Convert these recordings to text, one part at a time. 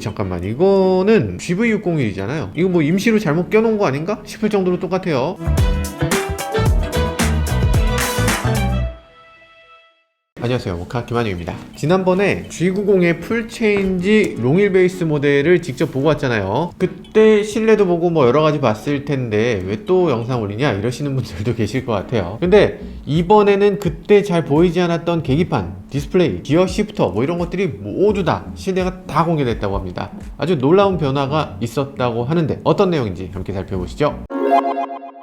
잠깐만, 이거는 GV601이잖아요. 이거 뭐 임시로 잘못 껴놓은 거 아닌가 싶을 정도로 똑같아요. 안녕하세요, 모카 김한유입니다. 지난번에 G90의 풀체인지 롱힐 베이스 모델을 직접 보고 왔잖아요. 그때 실내도 보고 뭐 여러가지 봤을 텐데 왜 또 영상 올리냐 이러시는 분들도 계실 것 같아요. 근데 이번에는 그때 잘 보이지 않았던 계기판, 디스플레이, 기어 시프터 뭐 이런 것들이 모두 다 실내가 다 공개됐다고 합니다. 아주 놀라운 변화가 있었다고 하는데 어떤 내용인지 함께 살펴보시죠.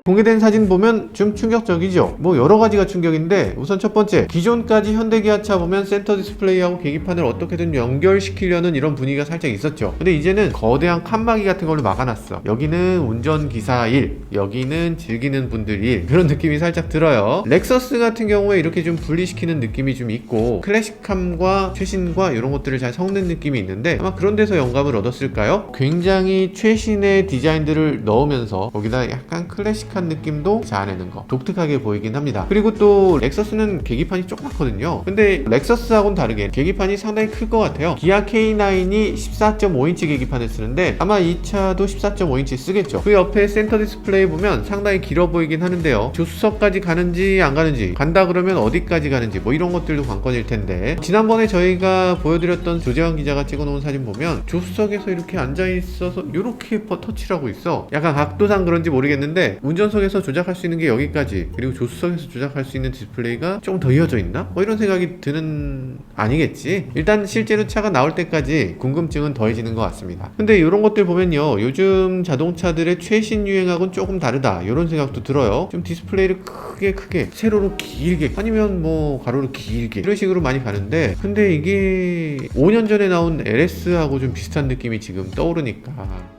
공개된 사진 보면 좀 충격적이죠. 뭐 여러가지가 충격인데, 우선 첫 번째, 기존까지 현대기아차 보면 센터 디스플레이하고 계기판을 어떻게든 연결시키려는 이런 분위기가 살짝 있었죠. 근데 이제는 거대한 칸막이 같은 걸로 막아놨어. 여기는 운전기사 일, 여기는 즐기는 분들 일, 그런 느낌이 살짝 들어요. 렉서스 같은 경우에 이렇게 좀 분리시키는 느낌이 좀 있고, 클래식함과 최신과 이런 것들을 잘 섞는 느낌이 있는데 아마 그런 데서 영감을 얻었을까요? 굉장히 최신의 디자인들을 넣으면서 거기다 약간 클래식한 느낌도 자아내는 거, 독특하게 보이긴 합니다. 그리고 또 렉서스는 계기판이 조그맣거든요. 근데 렉서스하고는 다르게 계기판이 상당히 클 것 같아요. 기아 K9이 14.5인치 계기판을 쓰는데 아마 이 차도 14.5인치 쓰겠죠. 그 옆에 센터 디스플레이 보면 상당히 길어 보이긴 하는데요. 조수석까지 가는지 안 가는지, 간다 그러면 어디까지 가는지 뭐 이런 것들도 관건일 텐데, 지난번에 저희가 보여드렸던 조재환 기자가 찍어놓은 사진 보면 조수석에서 이렇게 앉아있어서 이렇게 터치를 하고 있어. 약간 각도상 그런지 모르겠는데 운전석에서 조작할 수 있는 게 여기까지, 그리고 조수석에서 조작할 수 있는 디스플레이가 조금 더 이어져 있나? 뭐 이런 생각이 드는, 아니겠지? 일단 실제로 차가 나올 때까지 궁금증은 더해지는 것 같습니다. 근데 이런 것들 보면요, 요즘 자동차들의 최신 유행하고는 조금 다르다 이런 생각도 들어요. 좀 디스플레이를 크게 세로로 길게, 아니면 뭐 가로로 길게, 이런 식으로 많이 가는데, 근데 이게 5년 전에 나온 LS하고 좀 비슷한 느낌이 지금 떠오르니까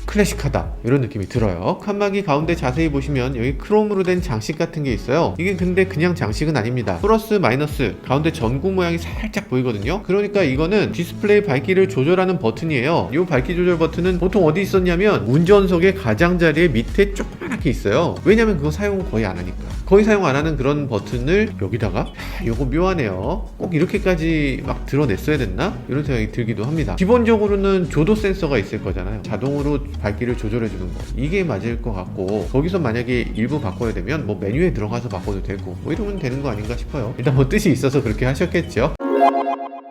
클래식하다 이런 느낌이 들어요. 칸막이 가운데 자세히 보시면 여기 크롬으로 된 장식 같은 게 있어요. 이게 근데 그냥 장식은 아닙니다. 플러스 마이너스 가운데 전구 모양이 살짝 보이거든요. 그러니까 이거는 디스플레이 밝기를 조절하는 버튼이에요. 이 밝기 조절 버튼은 보통 어디 있었냐면 운전석의 가장자리에 밑에 조그맣게 있어요. 왜냐면 그거 사용 거의 안 하니까. 거의 사용 안 하는 그런 버튼을 여기다가, 요거 묘하네요. 꼭 이렇게까지 막 드러냈어야 됐나? 이런 생각이 들기도 합니다. 기본적으로는 조도 센서가 있을 거잖아요. 자동으로 밝기를 조절해주는 거, 이게 맞을 것 같고, 거기서 만약에 일부 바꿔야 되면 뭐 메뉴에 들어가서 바꿔도 되고 뭐 이러면 되는 거 아닌가 싶어요. 일단 뭐 뜻이 있어서 그렇게 하셨겠죠.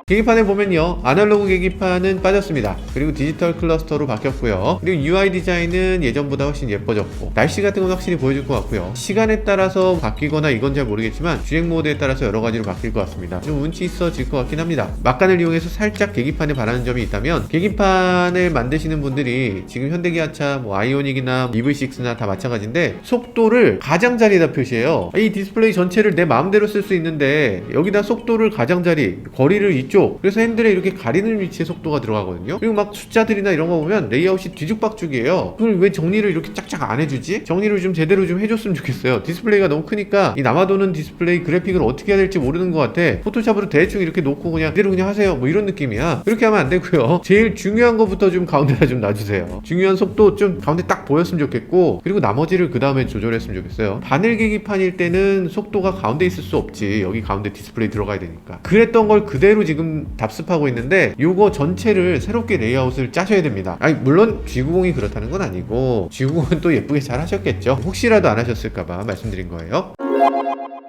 계기판에 보면요, 아날로그 계기판은 빠졌습니다. 그리고 디지털 클러스터로 바뀌었고요. 그리고 UI 디자인은 예전보다 훨씬 예뻐졌고, 날씨 같은 건 확실히 보여줄 것 같고요. 시간에 따라서 바뀌거나 이건 잘 모르겠지만 주행 모드에 따라서 여러 가지로 바뀔 것 같습니다. 좀 운치 있어질 것 같긴 합니다. 막간을 이용해서 살짝 계기판에 바라는 점이 있다면, 계기판을 만드시는 분들이 지금 현대기아차 뭐 아이오닉이나 EV6나 다 마찬가지인데 속도를 가장자리에다 표시해요. 이 디스플레이 전체를 내 마음대로 쓸 수 있는데 여기다 속도를 가장자리, 거리를 이쪽, 그래서 핸들에 이렇게 가리는 위치에 속도가 들어가거든요. 그리고 막 숫자들이나 이런 거 보면 레이아웃이 뒤죽박죽이에요. 그걸 왜 정리를 이렇게 짝짝 안 해주지? 정리를 좀 제대로 좀 해줬으면 좋겠어요. 디스플레이가 너무 크니까 이 남아도는 디스플레이 그래픽을 어떻게 해야 될지 모르는 것 같아. 포토샵으로 대충 이렇게 놓고 그냥 그대로 그냥 하세요 뭐 이런 느낌이야. 그렇게 하면 안 되고요. 제일 중요한 것부터 좀 가운데다 좀 놔주세요. 중요한 속도 좀 가운데 딱 보였으면 좋겠고, 그리고 나머지를 그 다음에 조절했으면 좋겠어요. 바늘 계기판일 때는 속도가 가운데 있을 수 없지. 여기 가운데 디스플레이 들어가야 되니까. 그랬던 걸 그대로 지금 답습하고 있는데, 요거 전체를 새롭게 레이아웃을 짜셔야 됩니다. 아니 물론 G90이 그렇다는 건 아니고 G90은 또 예쁘게 잘 하셨겠죠. 혹시라도 안 하셨을까봐 말씀드린 거예요.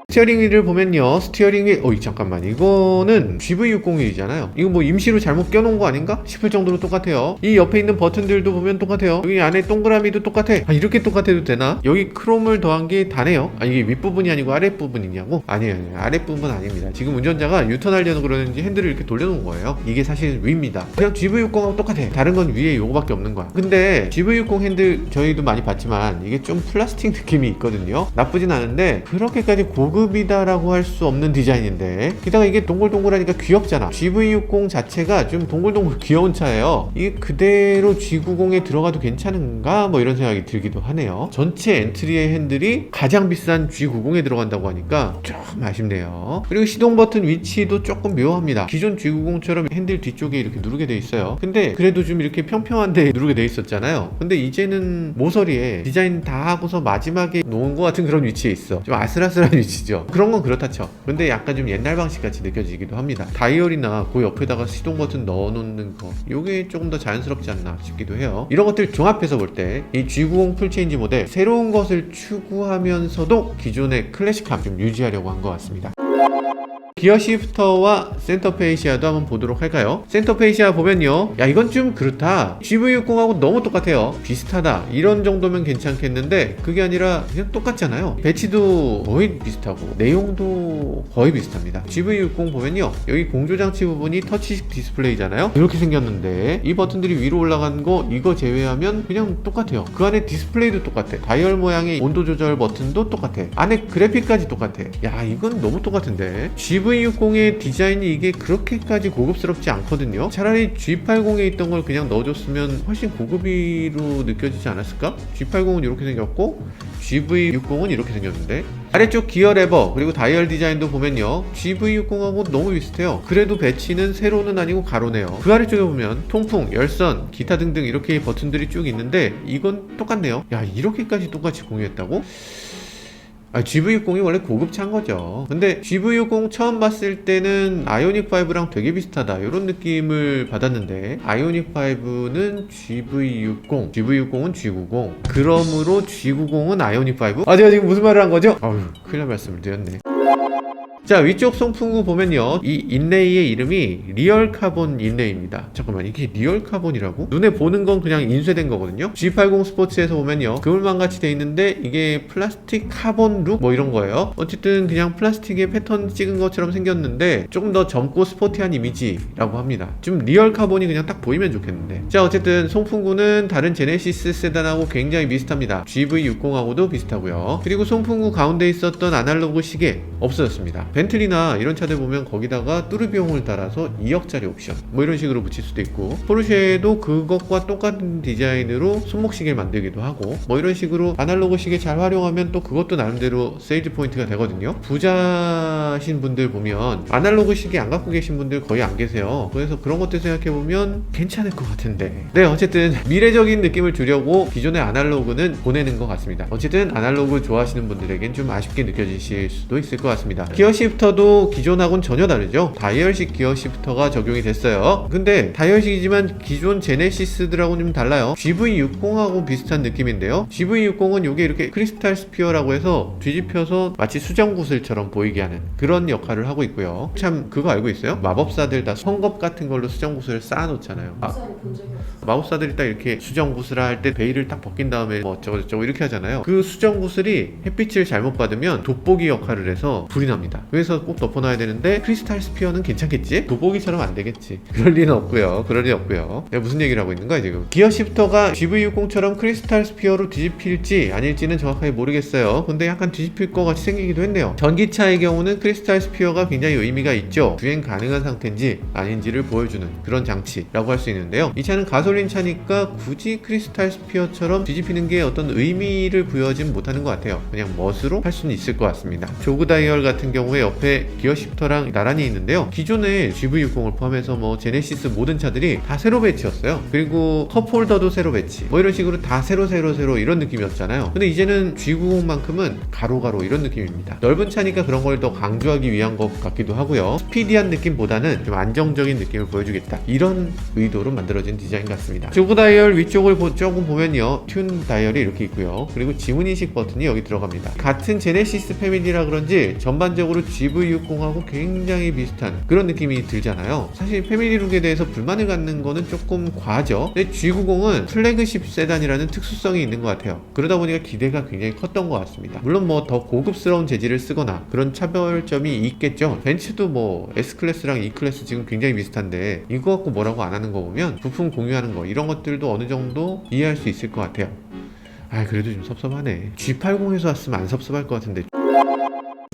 스티어링 휠을 보면요, 스티어링 휠, 잠깐만, 이거는 GV601이잖아요. 이거 뭐 임시로 잘못 껴놓은 거 아닌가 싶을 정도로 똑같아요. 이 옆에 있는 버튼들도 보면 똑같아요. 여기 안에 동그라미도 똑같아. 이렇게 똑같아도 되나? 여기 크롬을 더한 게 다네요. 이게 윗부분이 아니고 아랫부분이냐고? 아니에요, 아랫부분 아닙니다. 지금 운전자가 유턴하려는 그러는지 핸들을 이렇게 돌려놓은 거예요. 이게 사실 위입니다. 그냥 GV60하고 똑같아. 다른 건 위에 요거밖에 없는 거야. 근데 GV60 핸들 저희도 많이 봤지만 이게 좀 플라스틱 느낌이 있거든요. 나쁘진 않은데 그렇게까지 고급이다라고 할 수 없는 디자인인데, 게다가 이게 동글동글하니까 귀엽잖아. GV60 자체가 좀 동글동글 귀여운 차예요. 이게 그대로 G90에 들어가도 괜찮은가? 뭐 이런 생각이 들기도 하네요. 전체 엔트리의 핸들이 가장 비싼 G90에 들어간다고 하니까 좀 아쉽네요. 그리고 시동 버튼 위치도 조금 묘합니다. 기존 G90처럼 핸들 뒤쪽에 이렇게 누르게 돼 있어요. 근데 그래도 좀 이렇게 평평한데 누르게 돼 있었잖아요. 근데 이제는 모서리에 디자인 다 하고서 마지막에 놓은 것 같은 그런 위치에 있어. 좀 아슬아슬한 위치 느껴지죠. 그런 건 그렇다 쳐. 근데 약간 좀 옛날 방식 같이 느껴지기도 합니다. 다이얼이나 그 옆에다가 시동 버튼 넣어놓는 거, 요게 조금 더 자연스럽지 않나 싶기도 해요. 이런 것들 종합해서 볼 때 이 G90 풀체인지 모델 새로운 것을 추구하면서도 기존의 클래식함 좀 유지하려고 한 것 같습니다. 기어 시프터와 센터 페이시아도 한번 보도록 할까요? 센터 페이시아 보면요, 야 이건 좀 그렇다, GV60하고 너무 똑같아요, 비슷하다, 이런 정도면 괜찮겠는데 그게 아니라 그냥 똑같잖아요. 배치도 거의 비슷하고 내용도 거의 비슷합니다. GV60 보면요, 여기 공조장치 부분이 터치식 디스플레이잖아요. 이렇게 생겼는데 이 버튼들이 위로 올라간 거 이거 제외하면 그냥 똑같아요. 그 안에 디스플레이도 똑같아. 다이얼 모양의 온도 조절 버튼도 똑같아. 안에 그래픽까지 똑같아. 야 이건 너무 똑같은데. GV60의 디자인이 이게 그렇게까지 고급스럽지 않거든요. 차라리 G80에 있던 걸 그냥 넣어줬으면 훨씬 고급이로 느껴지지 않았을까? G80은 이렇게 생겼고 GV60은 이렇게 생겼는데, 아래쪽 기어 레버 그리고 다이얼 디자인도 보면요, GV60하고 너무 비슷해요. 그래도 배치는 세로는 아니고 가로네요. 그 아래쪽에 보면 통풍, 열선, 기타 등등 이렇게 버튼들이 쭉 있는데 이건 똑같네요. 야 이렇게까지 똑같이 공유했다고? GV60이 원래 고급차인 거죠. 근데 GV60 처음 봤을 때는 아이오닉5랑 되게 비슷하다 이런 느낌을 받았는데, 아이오닉5는 GV60, GV60은 G90, 그러므로 G90은 아이오닉5? 제가 지금 무슨 말을 한 거죠? 큰일 날 말씀을 드렸네. 자, 위쪽 송풍구 보면요, 이 인레이의 이름이 리얼 카본 인레이입니다. 잠깐만, 이게 리얼 카본이라고? 눈에 보는 건 그냥 인쇄된 거거든요. G80 스포츠에서 보면요, 그물망 같이 돼 있는데 이게 플라스틱 카본 룩 뭐 이런 거예요. 어쨌든 그냥 플라스틱에 패턴 찍은 것처럼 생겼는데 조금 더 젊고 스포티한 이미지라고 합니다. 좀 리얼 카본이 그냥 딱 보이면 좋겠는데. 자, 어쨌든 송풍구는 다른 제네시스 세단하고 굉장히 비슷합니다. GV60하고도 비슷하고요. 그리고 송풍구 가운데 있었던 아날로그 시계 없어졌습니다. 벤틀리나 이런 차들 보면 거기다가 뚜르비용을 달아서 2억짜리 옵션 뭐 이런 식으로 붙일 수도 있고, 포르쉐도 그것과 똑같은 디자인으로 손목시계를 만들기도 하고, 뭐 이런 식으로 아날로그 시계 잘 활용하면 또 그것도 나름대로 세일즈 포인트가 되거든요. 부자신 분들 보면 아날로그 시계 안 갖고 계신 분들 거의 안 계세요. 그래서 그런 것들 생각해보면 괜찮을 것 같은데, 네, 어쨌든 미래적인 느낌을 주려고 기존의 아날로그는 보내는 것 같습니다. 어쨌든 아날로그 좋아하시는 분들에겐 좀 아쉽게 느껴지실 수도 있을 것 같습니다. 기어 시프터도 기존하고는 전혀 다르죠. 다이얼식 기어 시프터가 적용이 됐어요. 근데 다이얼식이지만 기존 제네시스들하고는 좀 달라요. GV60하고 비슷한 느낌인데요, GV60은 이게 이렇게 크리스탈 스피어라고 해서 뒤집혀서 마치 수정구슬처럼 보이게 하는 그런 역할을 하고 있고요. 참 그거 알고 있어요? 마법사들 다 성겁 같은 걸로 수정구슬을 쌓아놓잖아요. 마법사들이 딱 이렇게 수정구슬 할 때 베일을 딱 벗긴 다음에 뭐 어쩌고저쩌고 이렇게 하잖아요. 그 수정구슬이 햇빛을 잘못 받으면 돋보기 역할을 해서 불이 납니다. 그래서 꼭 덮어놔야 되는데 크리스탈 스피어는 괜찮겠지? 돋보기처럼 안 되겠지. 그럴 리는 없고요. 내가 무슨 얘기를 하고 있는 거야 지금? 기어 시프터가 GV60처럼 크리스탈 스피어로 뒤집힐지 아닐지는 정확하게 모르겠어요. 근데 약간 뒤집힐 것 같이 생기기도 했네요. 전기차의 경우는 크리스탈 스피어가 굉장히 의미가 있죠. 주행 가능한 상태인지 아닌지를 보여주는 그런 장치라고 할 수 있는데요, 이 차는 가솔린 차니까 굳이 크리스탈 스피어처럼 뒤집히는 게 어떤 의미를 부여하진 못하는 것 같아요. 그냥 멋으로 할 수는 있을 것 같습니다. 조그 다이얼 같은 경우에 옆에 기어 시프터랑 나란히 있는데요, 기존의 GV60을 포함해서 뭐 제네시스 모든 차들이 다 세로 배치였어요. 그리고 컵홀더도 세로 배치, 뭐 이런 식으로 다 세로 이런 느낌이었잖아요. 근데 이제는 G90만큼은 가로 이런 느낌입니다. 넓은 차니까 그런 걸 더 강조하기 위한 것 같기도 하고요. 스피디한 느낌보다는 좀 안정적인 느낌을 보여주겠다, 이런 의도로 만들어진 디자인 같습니다. 조그 다이얼 위쪽을 조금 보면요, 튠 다이얼이 이렇게 있고요. 그리고 지문인식 버튼이 여기 들어갑니다. 같은 제네시스 패밀리라 그런지 전반적으로 GV60하고 굉장히 비슷한 그런 느낌이 들잖아요. 사실 패밀리룩에 대해서 불만을 갖는 거는 조금 과하죠. 근데 G90은 플래그십 세단이라는 특수성이 있는 것 같아요. 그러다 보니까 기대가 굉장히 컸던 것 같습니다. 물론 뭐 더 고급스러운 재질을 쓰거나 그런 차별점이 있겠죠. 벤츠도 뭐 S클래스랑 E클래스 지금 굉장히 비슷한데 이거 갖고 뭐라고 안 하는 거 보면 부품 공유하는 거 이런 것들도 어느 정도 이해할 수 있을 것 같아요. 그래도 좀 섭섭하네. G80에서 왔으면 안 섭섭할 것 같은데.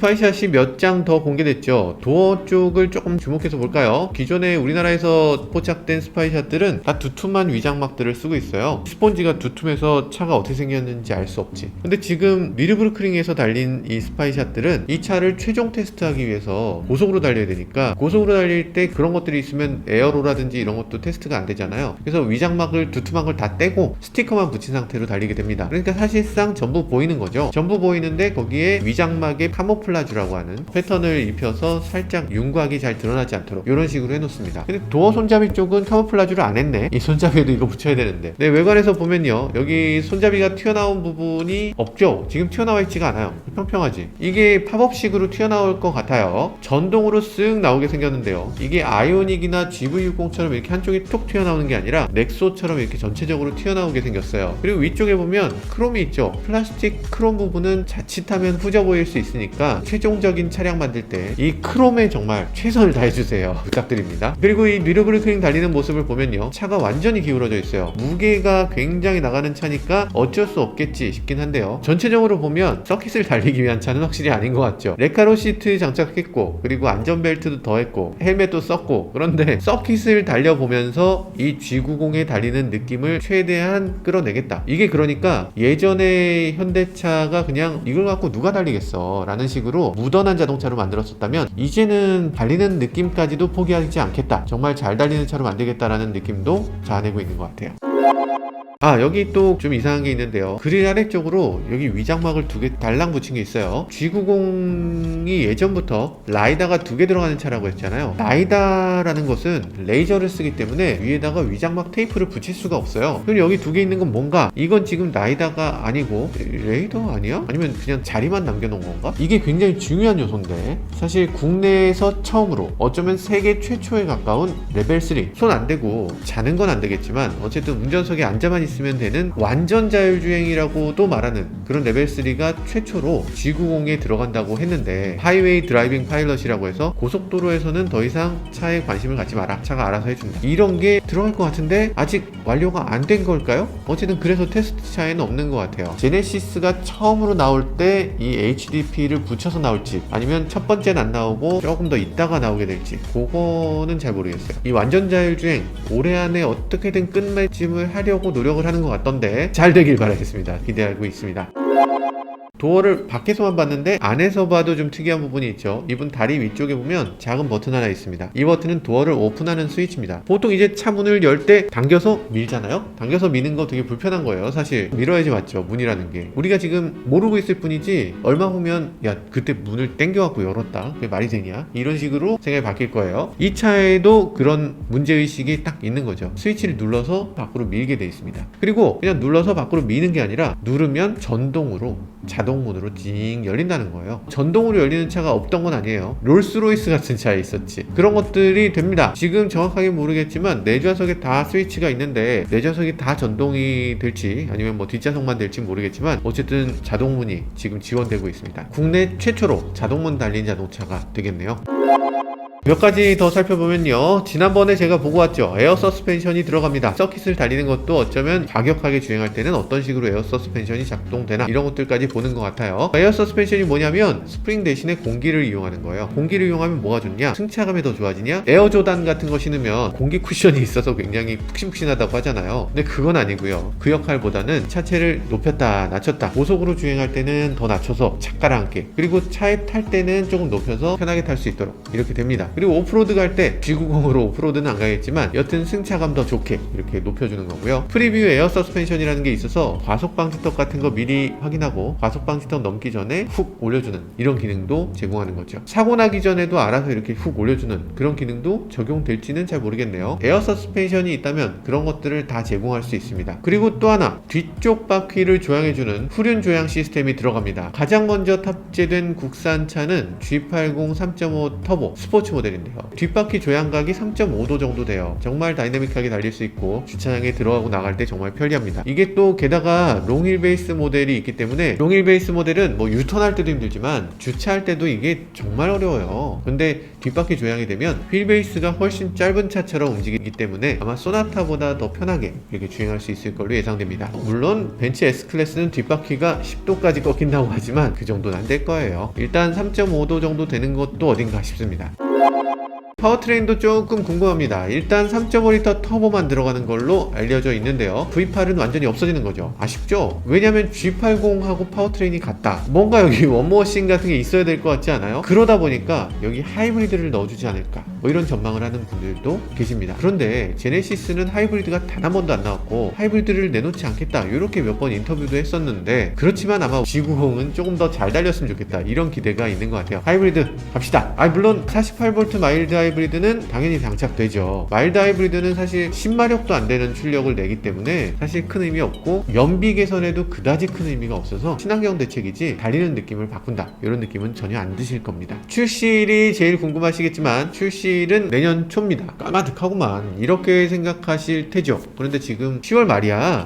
스파이샷이 몇 장 더 공개됐죠. 도어 쪽을 조금 주목해서 볼까요? 기존에 우리나라에서 포착된 스파이샷들은 다 두툼한 위장막들을 쓰고 있어요. 스폰지가 두툼해서 차가 어떻게 생겼는지 알 수 없지. 근데 지금 니르부르크링에서 달린 이 스파이샷들은 이 차를 최종 테스트하기 위해서 고속으로 달려야 되니까, 고속으로 달릴 때 그런 것들이 있으면 에어로라든지 이런 것도 테스트가 안 되잖아요. 그래서 위장막을 두툼한 걸 다 떼고 스티커만 붙인 상태로 달리게 됩니다. 그러니까 사실상 전부 보이는 거죠. 전부 보이는데 거기에 위장막에 카모플 카모플라주라고 하는 패턴을 입혀서 살짝 윤곽이 잘 드러나지 않도록 이런 식으로 해놓습니다. 근데 도어 손잡이 쪽은 카모플라주를 안 했네. 이 손잡이에도 이거 붙여야 되는데. 네, 외관에서 보면요, 여기 손잡이가 튀어나온 부분이 없죠. 지금 튀어나와 있지가 않아요. 평평하지. 이게 팝업식으로 튀어나올 것 같아요. 전동으로 쓱 나오게 생겼는데요, 이게 아이오닉이나 GV60처럼 이렇게 한쪽이 툭 튀어나오는 게 아니라 넥소처럼 이렇게 전체적으로 튀어나오게 생겼어요. 그리고 위쪽에 보면 크롬이 있죠. 플라스틱 크롬 부분은 자칫하면 후져 보일 수 있으니까 최종적인 차량 만들 때 이 크롬에 정말 최선을 다해주세요. 부탁드립니다. 그리고 이 미러브레이킹 달리는 모습을 보면요, 차가 완전히 기울어져 있어요. 무게가 굉장히 나가는 차니까 어쩔 수 없겠지 싶긴 한데요, 전체적으로 보면 서킷을 달리기 위한 차는 확실히 아닌 것 같죠. 레카로 시트 장착했고, 그리고 안전벨트도 더했고, 헬멧도 썼고, 그런데 서킷을 달려보면서 이 G90에 달리는 느낌을 최대한 끌어내겠다. 이게 그러니까 예전에 현대차가 그냥 이걸 갖고 누가 달리겠어 라는 식으로 무던한 자동차로 만들었었다면, 이제는 달리는 느낌까지도 포기하지 않겠다, 정말 잘 달리는 차로 만들겠다라는 느낌도 자아내고 있는 것 같아요. 여기 또 좀 이상한 게 있는데요, 그릴 아래쪽으로 여기 위장막을 두 개 달랑 붙인 게 있어요. G90이 예전부터 라이다가 두 개 들어가는 차라고 했잖아요. 라이다라는 것은 레이저를 쓰기 때문에 위에다가 위장막 테이프를 붙일 수가 없어요. 그럼 여기 두 개 있는 건 뭔가? 이건 지금 라이다가 아니고 레이더 아니야? 아니면 그냥 자리만 남겨놓은 건가? 이게 굉장히 중요한 요소인데, 사실 국내에서 처음으로, 어쩌면 세계 최초에 가까운 레벨 3, 손 안 대고 자는 건 안 되겠지만 어쨌든 운전석에 앉아만 있으면 되는 완전 자율주행이라고도 말하는 그런 레벨 3가 최초로 G90에 들어간다고 했는데, 하이웨이 드라이빙 파일럿이라고 해서 고속도로에서는 더 이상 차에 관심을 갖지 마라, 차가 알아서 해준다, 이런 게 들어갈 것 같은데 아직 완료가 안 된 걸까요? 어쨌든 그래서 테스트 차에는 없는 것 같아요. 제네시스가 처음으로 나올 때 이 HDP를 붙여서 나올지, 아니면 첫 번째는 안 나오고 조금 더 있다가 나오게 될지, 그거는 잘 모르겠어요. 이 완전 자율주행 올해 안에 어떻게든 끝맺음을 하려고 노력을 하는 것 같던데 잘 되길 바라겠습니다. 기대하고 있습니다. 도어를 밖에서만 봤는데 안에서 봐도 좀 특이한 부분이 있죠. 이분 다리 위쪽에 보면 작은 버튼 하나 있습니다. 이 버튼은 도어를 오픈하는 스위치입니다. 보통 이제 차 문을 열 때 당겨서 밀잖아요. 당겨서 미는 거 되게 불편한 거예요. 사실 밀어야지 맞죠, 문이라는 게. 우리가 지금 모르고 있을 뿐이지 얼마 후면 야, 그때 문을 당겨갖고 열었다, 그게 말이 되냐, 이런 식으로 생각이 바뀔 거예요. 이 차에도 그런 문제의식이 딱 있는 거죠. 스위치를 눌러서 밖으로 밀게 돼 있습니다. 그리고 그냥 눌러서 밖으로 미는 게 아니라 누르면 전동으로, 자동문으로 찡 열린다는 거예요. 전동으로 열리는 차가 없던 건 아니에요. 롤스로이스 같은 차에 있었지. 그런 것들이 됩니다. 지금 정확하게 모르겠지만 내좌석에 다 스위치가 있는데 내좌석이 다 전동이 될지 아니면 뭐 뒷좌석만 될지 모르겠지만 어쨌든 자동문이 지금 지원되고 있습니다. 국내 최초로 자동문 달린 자동차가 되겠네요. 몇 가지 더 살펴보면요, 지난번에 제가 보고 왔죠. 에어 서스펜션이 들어갑니다. 서킷을 달리는 것도 어쩌면 과격하게 주행할 때는 어떤 식으로 에어 서스펜션이 작동되나, 이런 것들까지 보는 것 같아요. 에어 서스펜션이 뭐냐면 스프링 대신에 공기를 이용하는 거예요. 공기를 이용하면 뭐가 좋냐? 승차감이 더 좋아지냐? 에어조단 같은 거 신으면 공기 쿠션이 있어서 굉장히 푹신푹신하다고 하잖아요. 근데 그건 아니고요. 그 역할보다는 차체를 높였다 낮췄다, 고속으로 주행할 때는 더 낮춰서 차가랑 함께, 그리고 차에 탈 때는 조금 높여서 편하게 탈 수 있도록 이렇게 됩니다. 그리고 오프로드 갈 때 G90으로 오프로드는 안 가겠지만 여튼 승차감 더 좋게 이렇게 높여주는 거고요. 프리뷰 에어 서스펜션이라는 게 있어서 과속 방지턱 같은 거 미리 확인하고 과속 방지턱 넘기 전에 훅 올려주는 이런 기능도 제공하는 거죠. 사고 나기 전에도 알아서 이렇게 훅 올려주는 그런 기능도 적용될지는 잘 모르겠네요. 에어 서스펜션이 있다면 그런 것들을 다 제공할 수 있습니다. 그리고 또 하나, 뒤쪽 바퀴를 조향해주는 후륜 조향 시스템이 들어갑니다. 가장 먼저 탑재된 국산차는 G80 3.5 터보 스포츠 모델인데요, 뒷바퀴 조향각이 3.5도 정도 돼요. 정말 다이내믹하게 달릴 수 있고 주차장에 들어가고 나갈 때 정말 편리합니다. 이게 또 게다가 롱힐 베이스 모델이 있기 때문에, 롱힐 베이스 모델은 뭐 유턴할 때도 힘들지만 주차할 때도 이게 정말 어려워요. 근데 뒷바퀴 조향이 되면 휠 베이스가 훨씬 짧은 차처럼 움직이기 때문에 아마 소나타보다 더 편하게 이렇게 주행할 수 있을 걸로 예상됩니다. 물론 벤츠 S클래스는 뒷바퀴가 10도까지 꺾인다고 하지만 그 정도는 안 될 거예요. 일단 3.5도 정도 되는 것도 어딘가 싶습니다. 파워트레인도 조금 궁금합니다. 일단 3.5L 터보만 들어가는 걸로 알려져 있는데요. V8은 완전히 없어지는 거죠. 아쉽죠? 왜냐면 G80하고 파워트레인이 같다. 뭔가 여기 원모어싱 같은 게 있어야 될 것 같지 않아요? 그러다 보니까 여기 하이브리드를 넣어주지 않을까, 뭐 이런 전망을 하는 분들도 계십니다. 그런데 제네시스는 하이브리드가 단 한 번도 안 나왔고 하이브리드를 내놓지 않겠다, 이렇게 몇 번 인터뷰도 했었는데, 그렇지만 아마 G90은 조금 더 잘 달렸으면 좋겠다, 이런 기대가 있는 것 같아요. 하이브리드 갑시다. 물론 48V 마일드 하이브리드는 당연히 장착되죠. 마일드 하이브리드는 사실 10마력도 안 되는 출력을 내기 때문에 사실 큰 의미 없고, 연비 개선에도 그다지 큰 의미가 없어서 친환경 대책이지 달리는 느낌을 바꾼다, 이런 느낌은 전혀 안 드실 겁니다. 출시일이 제일 궁금하시겠지만 출시일은 내년 초입니다. 까마득하구만, 이렇게 생각하실 테죠. 그런데 지금 10월 말이야.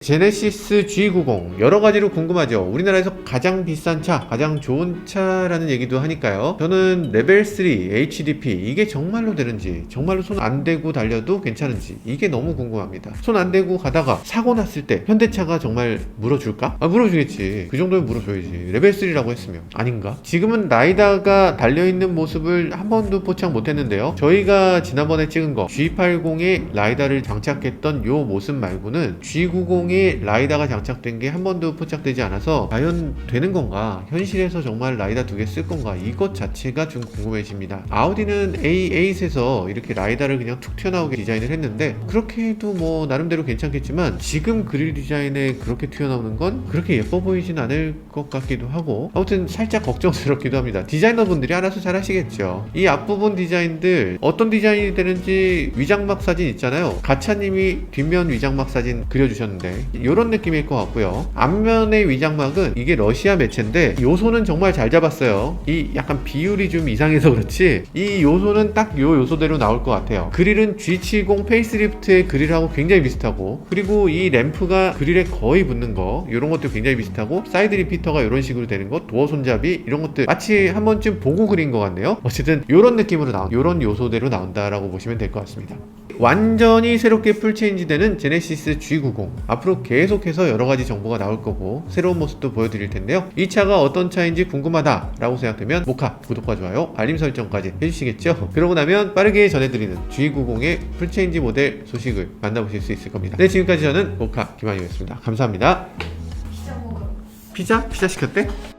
제네시스 G90 여러가지로 궁금하죠. 우리나라에서 가장 비싼 차, 가장 좋은 차라는 얘기도 하니까요. 저는 레벨3 HDP 이게 정말로 되는지, 정말로 손 안 대고 달려도 괜찮은지, 이게 너무 궁금합니다. 손 안 대고 가다가 사고 났을 때 현대차가 정말 물어줄까? 물어주겠지. 그 정도면 물어줘야지. 레벨3라고 했으면. 아닌가? 지금은 라이다가 달려있는 모습을 한 번도 포착 못했는데요. 저희가 지난번에 찍은 거 G80에 라이다를 장착했던 요 모습 말고는 G90에 라이다가 장착된 게 한 번도 포착되지 않아서 과연 되는 건가? 현실에서 정말 라이다 두 개 쓸 건가? 이것 자체가 좀 궁금해집니다. 아우디는 A8에서 이렇게 라이다를 그냥 툭 튀어나오게 디자인을 했는데, 그렇게 해도 뭐 나름대로 괜찮겠지만 지금 그릴 디자인에 그렇게 튀어나오는 건 그렇게 예뻐 보이진 않을 것 같기도 하고, 아무튼 살짝 걱정스럽기도 합니다. 디자이너분들이 알아서 잘 하시겠죠. 이 앞부분 디자인들 어떤 디자인이 되는지 위장막 사진 있잖아요. 가차님이 뒷면 위장막 사진 그려주셨는데 이런 느낌일 것 같고요. 앞면의 위장막은 이게 러시아 매체인데 요소는 정말 잘 잡았어요. 이 약간 비율이 좀 이상해서 그렇지 이 요소는 딱 요 요소대로 나올 것 같아요. 그릴은 G70 페이스리프트의 그릴하고 굉장히 비슷하고, 그리고 이 램프가 그릴에 거의 붙는 거, 이런 것도 굉장히 비슷하고, 사이드 리피터가 이런 식으로 되는 것, 도어 손잡이 이런 것들 마치 한 번쯤 보고 그린 것 같네요. 어쨌든 이런 느낌으로 이런 요소대로 나온다라고 보시면 될 것 같습니다. 완전히 새롭게 풀체인지 되는 제네시스 G90, 앞으로 계속해서 여러가지 정보가 나올 거고 새로운 모습도 보여드릴 텐데요. 이 차가 어떤 차인지 궁금하다 라고 생각되면 모카 구독과 좋아요, 알림 설정까지 해주시겠죠? 그러고 나면 빠르게 전해드리는 G90의 풀체인지 모델 소식을 만나보실 수 있을 겁니다. 네, 지금까지 저는 모카 김한이었습니다. 감사합니다. 피자 시켰대?